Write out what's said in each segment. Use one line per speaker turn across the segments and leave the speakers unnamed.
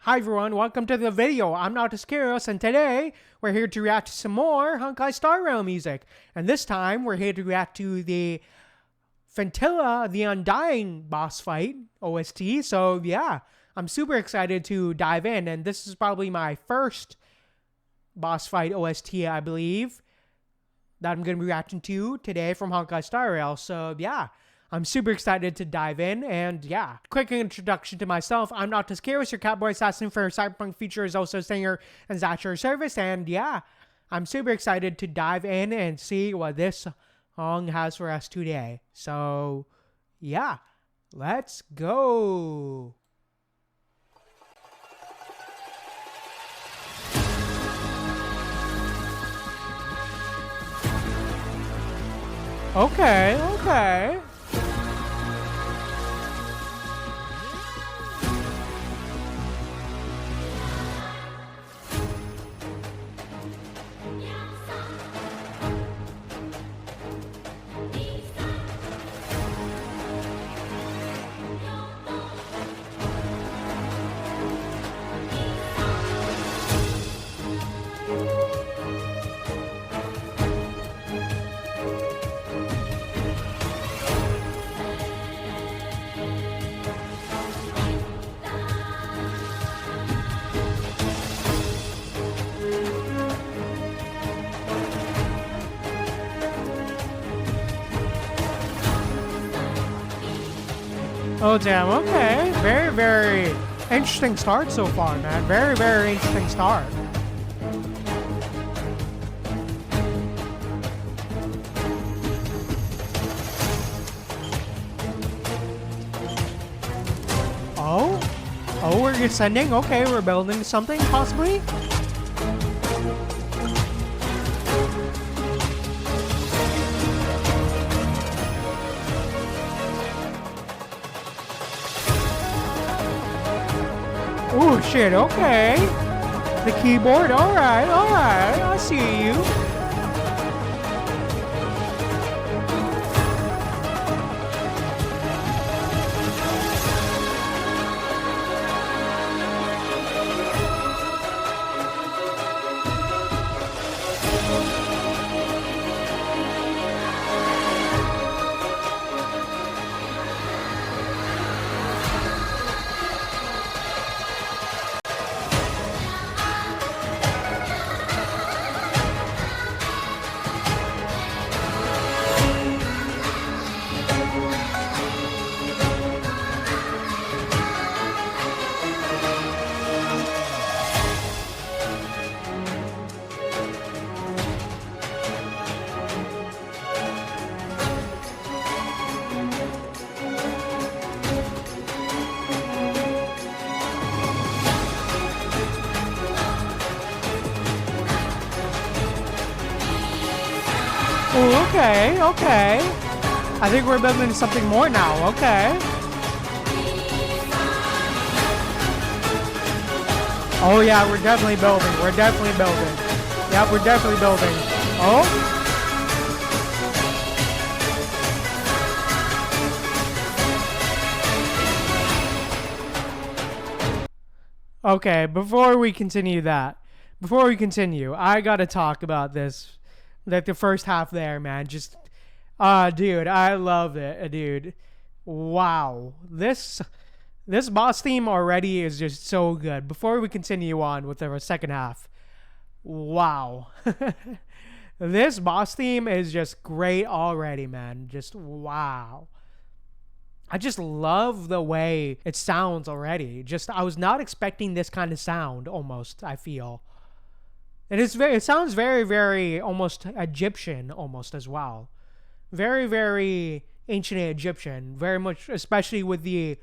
Hi everyone, welcome to the video. I'm Noctis Kyrios, and today we're here to react to some more Honkai Star Rail music. And this time we're here to react to the Phantylia The Undying boss fight OST. So yeah, I'm super excited to dive in, and this is probably my first boss fight OST, I believe, that I'm going to be reacting to today from Honkai Star Rail. So yeah, I'm super excited to dive in, and yeah. Quick introduction to myself. I'm Noctis Kyrios, your cowboy assassin for Cyberpunk Features, also singer and Zatcher service, and yeah, I'm super excited to dive in and see what this song has for us today. So yeah, let's go. Okay. Oh damn, okay. Very interesting start so far, man. Very interesting start. Oh, we're ascending. Okay, we're building something, possibly. Oh shit, okay. The keyboard, alright, I see you. Oh, okay. I think we're building something more now, okay. Oh yeah, we're definitely building. Yep, we're definitely building. Oh. Okay, before we continue, I gotta talk about this. Like the first half there, man. Just, dude, I love it, dude. Wow. This boss theme already is just so good. Before we continue on with the second half, wow. This boss theme is just great already, man. Just wow. I just love the way it sounds already. Just, I was not expecting this kind of sound, almost, I feel. And it sounds very almost Egyptian almost as well. Very ancient Egyptian. Very much, especially with the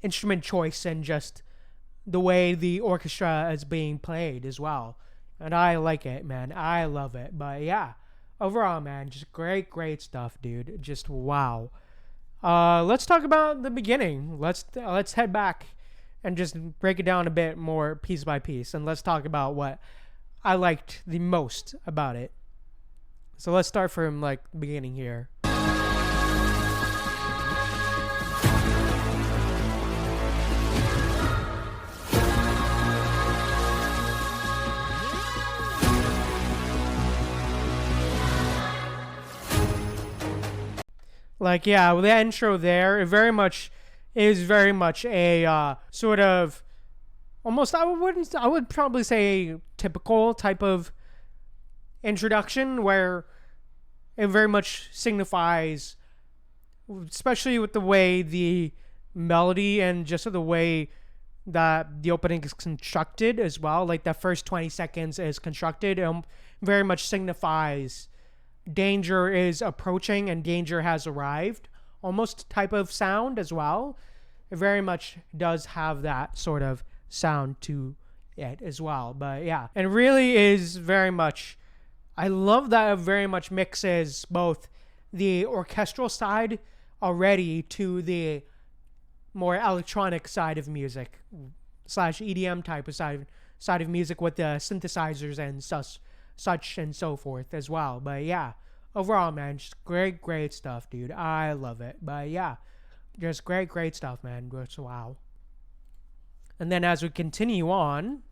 instrument choice and just the way the orchestra is being played as well. And I like it, man. I love it. But yeah, overall, man, just great stuff, dude. Just wow. Let's talk about the beginning. Let's head back and just break it down a bit more piece by piece, and let's talk about what I liked the most about it. So let's start from like the beginning here. Like, yeah, with the intro there, it very much is very much a sort of almost, I would probably say typical type of introduction where it very much signifies, especially with the way the melody and just the way that the opening is constructed as well. Like that first 20 seconds is constructed, very much signifies danger is approaching and danger has arrived, almost type of sound as well. It very much does have that sort of sound to it as well. But yeah, it really is very much, I love that it very much mixes both the orchestral side already to the more electronic side of music slash EDM type of side of music with the synthesizers and such and so forth as well. But yeah, overall, man, just great stuff, dude. I love it. But yeah, just great stuff, man. Just wow. And then as we continue on,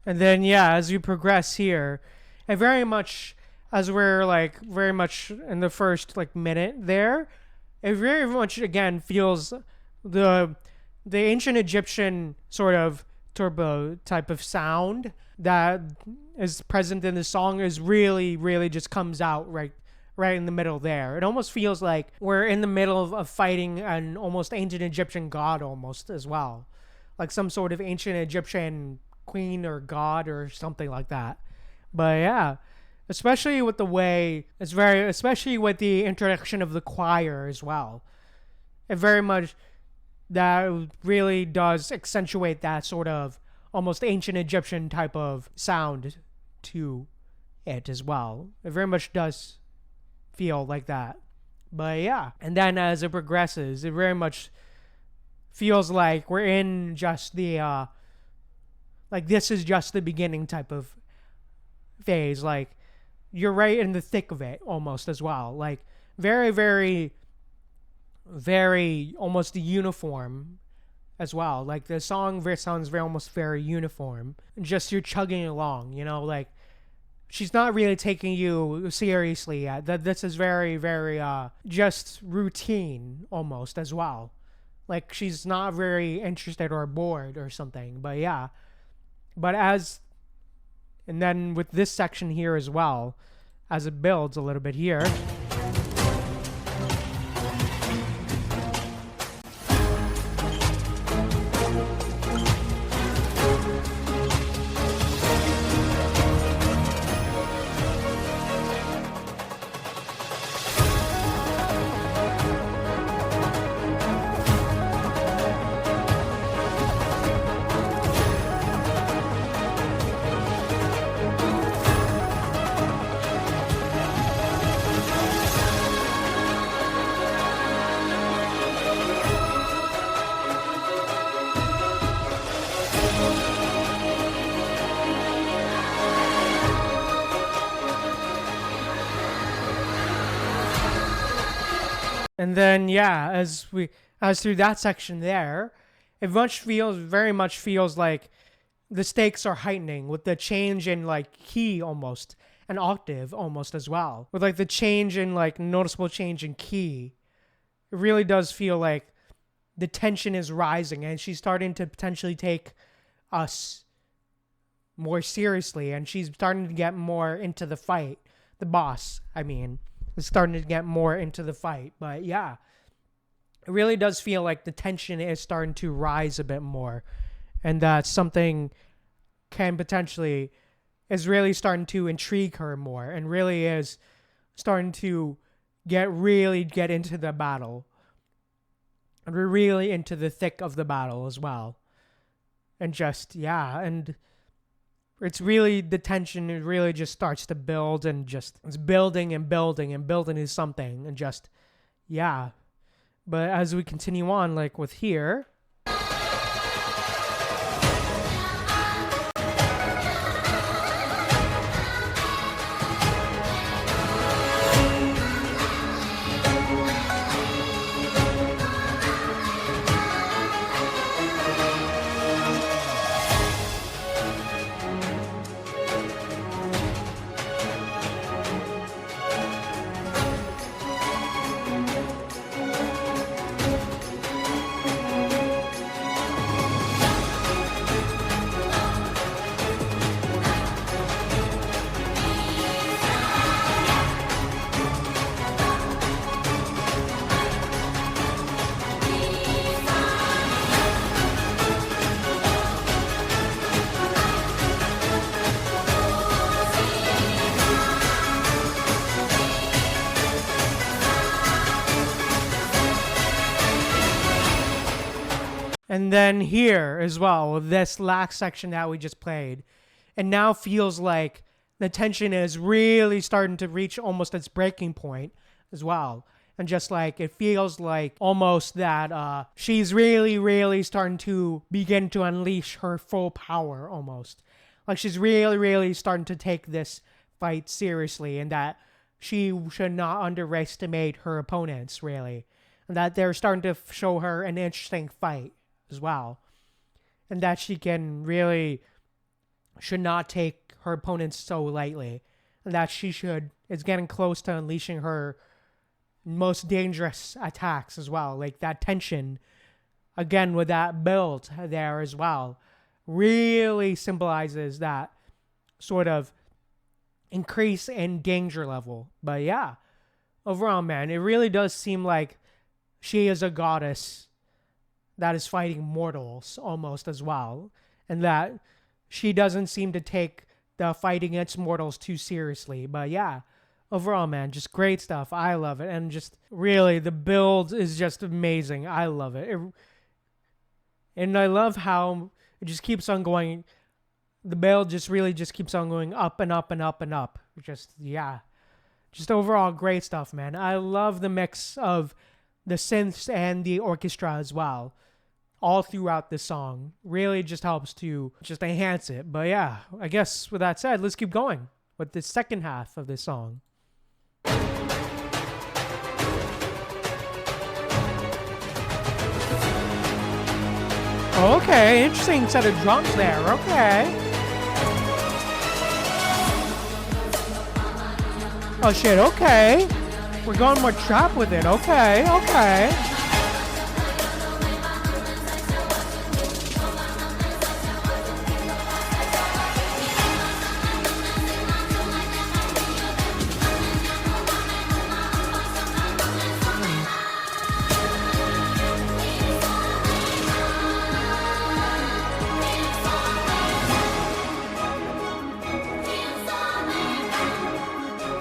and then yeah, as we progress here, it very much, as we're like very much in the first like minute there, it very much again feels the ancient Egyptian sort of turbo type of sound that is present in the song is really just comes out right in the middle there. It almost feels like we're in the middle of fighting an almost ancient Egyptian god almost as well, like some sort of ancient Egyptian queen or god or something like that. But yeah, especially with the way it's very, especially with the introduction of the choir as well, it very much that really does accentuate that sort of almost ancient Egyptian type of sound to it as well. It very much does feel like that. But yeah, and then as it progresses, it very much feels like we're in just the like this is just the beginning type of phase. Like you're right in the thick of it almost as well. Like very almost uniform as well. Like the song sounds very almost very uniform. Just you're chugging along, you know, like she's not really taking you seriously yet. That this is very just routine almost as well. Like she's not very interested or bored or something. But yeah. But and then with this section here as well, as it builds a little bit here, and then yeah, as through that section there, it very much feels like the stakes are heightening with the change in like key almost, an octave almost as well. With like the change in like noticeable change in key. It really does feel like the tension is rising and she's starting to potentially take us more seriously and she's starting to get more into the fight. The boss, I mean, is starting to get more into the fight. But yeah, it really does feel like the tension is starting to rise a bit more and that something can potentially is really starting to intrigue her more, and really is starting to get into the battle. And we're really into the thick of the battle as well. And just, yeah, and it's really, the tension, it really just starts to build, and just, it's building and building and building to something, and just, yeah. But as we continue on, like with here, and then here as well, this last section that we just played, it now feels like the tension is really starting to reach almost its breaking point as well. And just like, it feels like almost that she's really starting to begin to unleash her full power almost. Like she's really starting to take this fight seriously, and that she should not underestimate her opponents, really. And that they're starting to show her an interesting fight as well. And that she should not take her opponents so lightly. And that is getting close to unleashing her most dangerous attacks as well. Like that tension, again with that build there as well, really symbolizes that sort of increase in danger level. But yeah, overall, man, it really does seem like she is a goddess that is fighting mortals almost as well, and that she doesn't seem to take the fight against mortals too seriously. But yeah, overall, man, just great stuff. I love it, and just really the build is just amazing. I love it, and I love how it just keeps on going. The build just really just keeps on going up and up and up and up. Just, yeah, just overall great stuff, man. I love the mix of the synths and the orchestra as well, all throughout this song. Really just helps to just enhance it. But yeah, I guess with that said, let's keep going with the second half of this song. Okay, interesting set of drums there. Okay. Oh shit, okay. We're going more trap with it. Okay.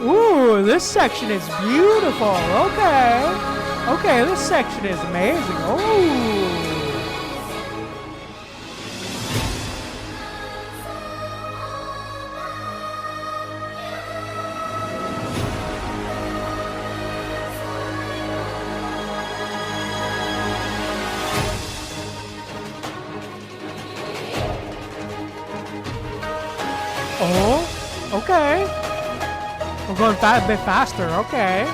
Ooh, this section is beautiful. Okay, this section is amazing. Ooh. Oh, okay. We're going a bit faster, okay.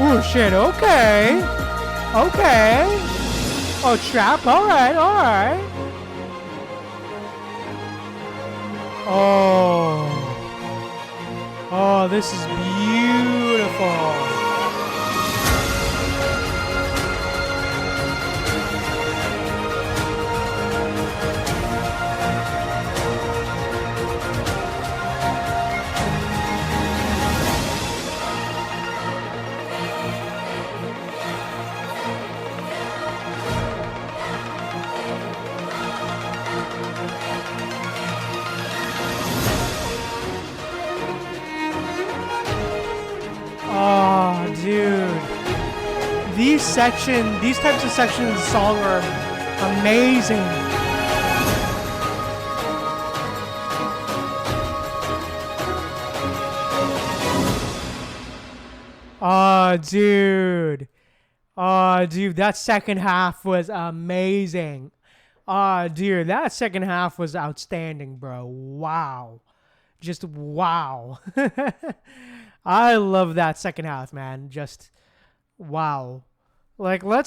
Oh shit, okay. Okay. Oh, trap, alright, alright. Oh. Oh, this is beautiful. Oh, dude. These types of sections of the song are amazing. Oh, dude. Oh, dude, that second half was amazing. Oh, dude, that second half was outstanding, bro. Wow. Just wow. I love that second half, man. Just wow. Like like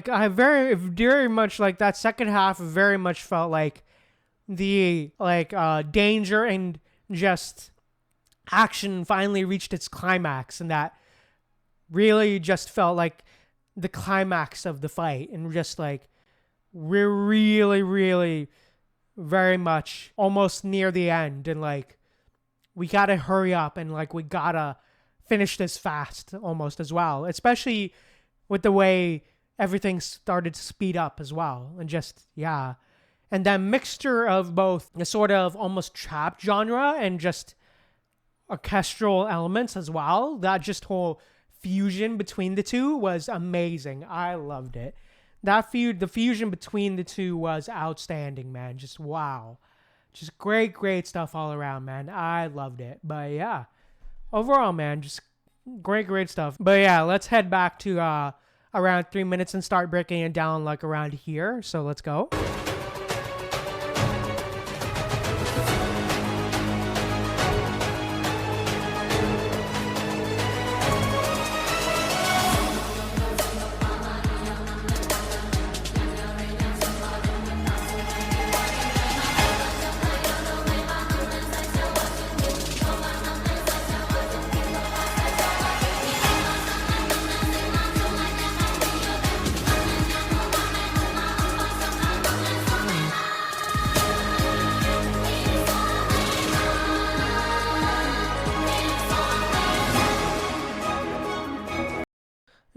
I very much like that second half very much felt like the danger and just action finally reached its climax, and that really just felt like the climax of the fight, and just like we're really very much almost near the end, and like we gotta hurry up, and like we gotta finish this fast almost as well, especially with the way everything started to speed up as well, and just yeah. And that mixture of both the sort of almost trap genre and just orchestral elements as well, that just whole fusion between the two was amazing. I loved it. The fusion between the two was outstanding, man. Just wow. Just great stuff all around, man. I loved it. But yeah, overall, man, just great stuff. But yeah, let's head back to around 3 minutes and start breaking it down like around here. So let's go.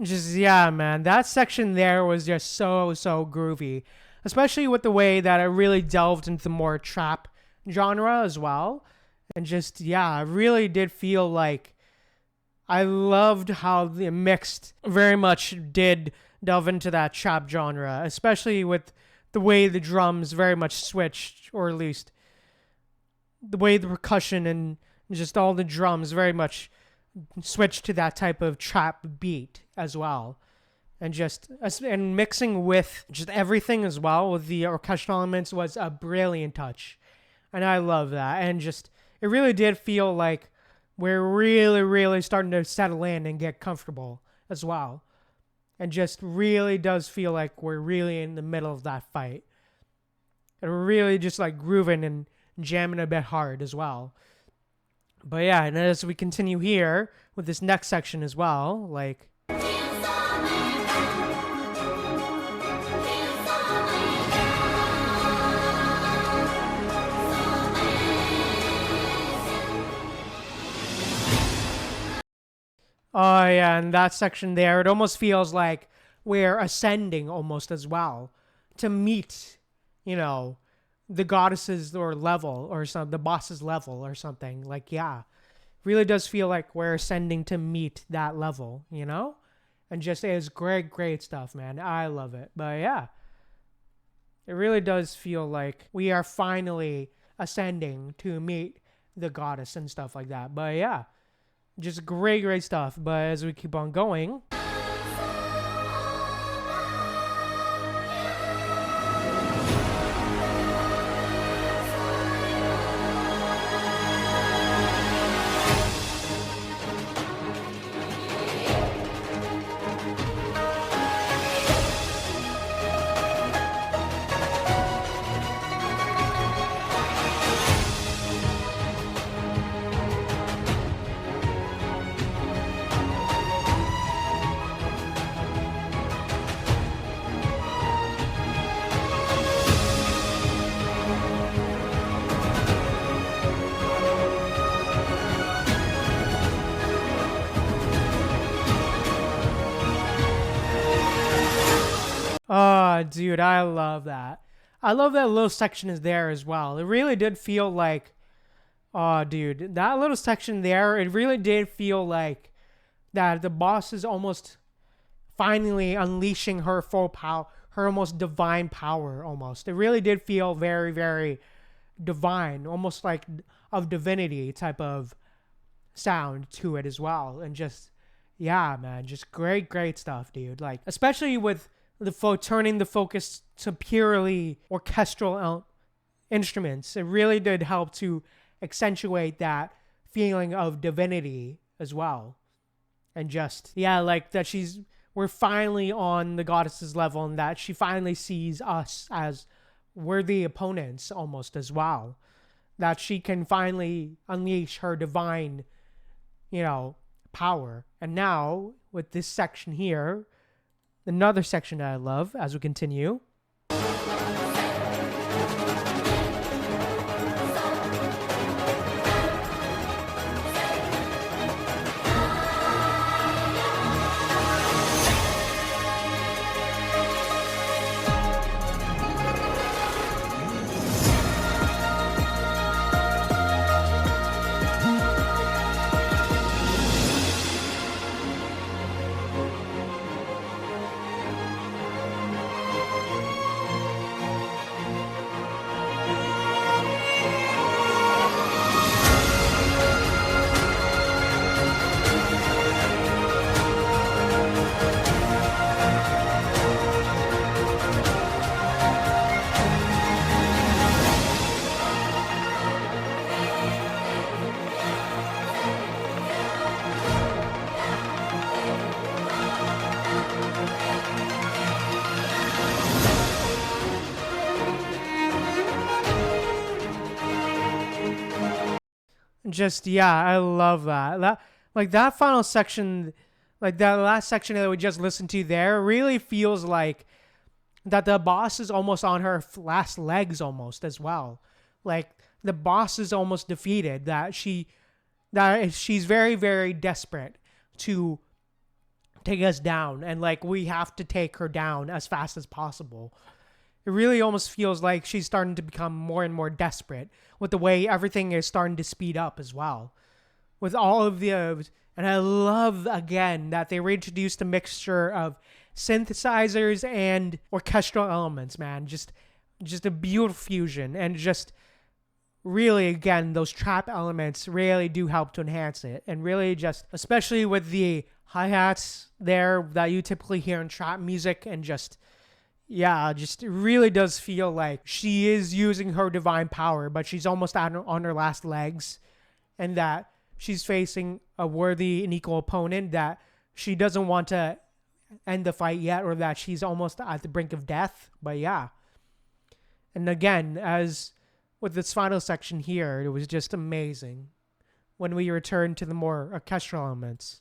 Just yeah, man, that section there was just so groovy, especially with the way that it really delved into the more trap genre as well. And just yeah, I really did feel like I loved how the mixed very much did delve into that trap genre, especially with the way the drums very much switched, or at least the way the percussion and just all the drums very much switch to that type of trap beat as well, and mixing with just everything as well with the orchestral elements was a brilliant touch, and I love that. And just it really did feel like we're really starting to settle in and get comfortable as well, and just really does feel like we're really in the middle of that fight, and we're really just like grooving and jamming a bit hard as well. But yeah, and as we continue here with this next section as well, like oh yeah, and that section there, it almost feels like we're ascending almost as well to meet, you know, the goddesses or level or the boss's level or something. Like yeah, really does feel like we're ascending to meet that level, you know? And just it is great stuff, man. I love it. But yeah, it really does feel like we are finally ascending to meet the goddess and stuff like that. But yeah, just great stuff. But as we keep on going, dude, I love that. I love that little section is there as well. It really did feel like, oh, dude, that little section there, it really did feel like that the boss is almost finally unleashing her full power, her almost divine power almost. It really did feel very, very divine, almost like of divinity type of sound to it as well. And just, yeah, man, just great stuff, dude. Like, especially with turning the focus to purely orchestral instruments, it really did help to accentuate that feeling of divinity as well. And just, yeah, like that we're finally on the goddess's level, and that she finally sees us as worthy opponents almost as well. That she can finally unleash her divine, power. And now, with this section here, another section that I love as we continue. Just, yeah, I love that. That final section, like that last section that we just listened to there, really feels like that the boss is almost on her last legs almost as well. Like the boss is almost defeated, that she's very, very desperate to take us down, and like we have to take her down as fast as possible. It really almost feels like she's starting to become more and more desperate with the way everything is starting to speed up as well. With all of the, and I love again that they reintroduced a mixture of synthesizers and orchestral elements, man. Just a beautiful fusion, and just really, again, those trap elements really do help to enhance it. And really just, especially with the hi-hats there that you typically hear in trap music, and just, yeah, just it really does feel like she is using her divine power, but she's almost on her last legs, and that she's facing a worthy and equal opponent, that she doesn't want to end the fight yet, or that she's almost at the brink of death. But yeah. And again, as with this final section here, it was just amazing when we return to the more orchestral elements.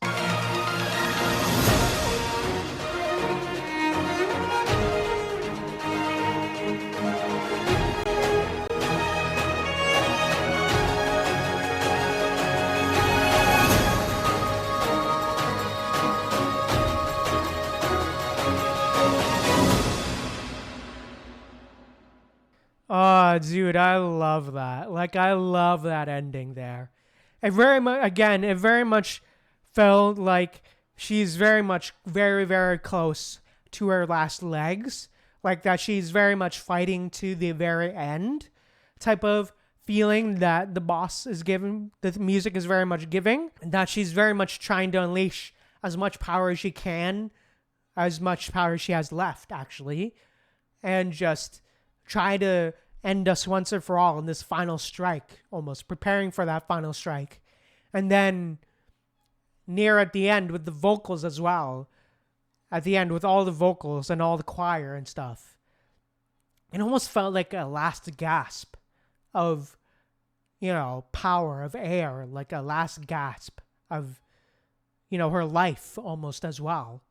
Oh, dude, I love that. Like, I love that ending there. It very much felt like she's very much very, very close to her last legs. Like that she's very much fighting to the very end type of feeling that the boss is giving, that the music is very much giving, and that she's very much trying to unleash as much power as she can, as much power as she has left, actually, and just try to end us once and for all in this final strike, almost preparing for that final strike. And then near at the end with the vocals as well, at the end with all the vocals and all the choir and stuff, it almost felt like a last gasp of, power, of air, like a last gasp of, her life almost as well.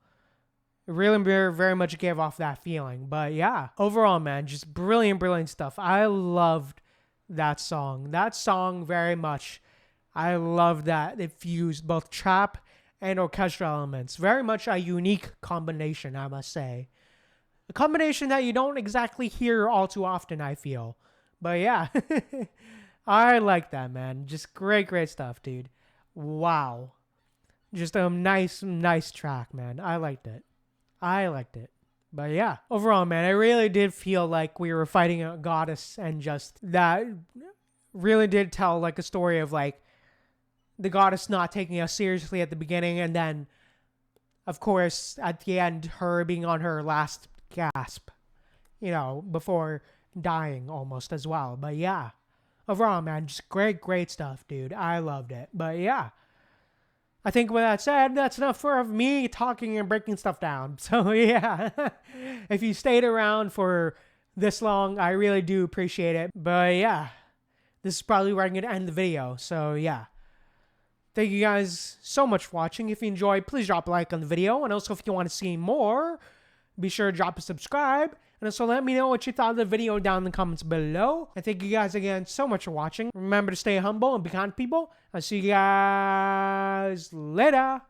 It really very, very much gave off that feeling. But yeah, overall, man, just brilliant stuff. I loved that song. That song very much. I love that it fused both trap and orchestral elements. Very much a unique combination, I must say. A combination that you don't exactly hear all too often, I feel. But yeah, I like that, man. Just great stuff, dude. Wow. Just a nice track, man. I liked it. But yeah, overall, man, I really did feel like we were fighting a goddess, and just that really did tell like a story of like the goddess not taking us seriously at the beginning, and then of course at the end her being on her last gasp, before dying almost as well. But yeah, overall, man, just great stuff, dude. I loved it. But yeah, I think with that said, that's enough for me talking and breaking stuff down. So yeah, if you stayed around for this long, I really do appreciate it. But yeah, this is probably where I'm going to end the video. So yeah, thank you guys so much for watching. If you enjoyed, please drop a like on the video. And also if you want to see more, be sure to drop a subscribe. And also let me know what you thought of the video down in the comments below. And thank you guys again so much for watching. Remember to stay humble and be kind to people. I'll see you guys later.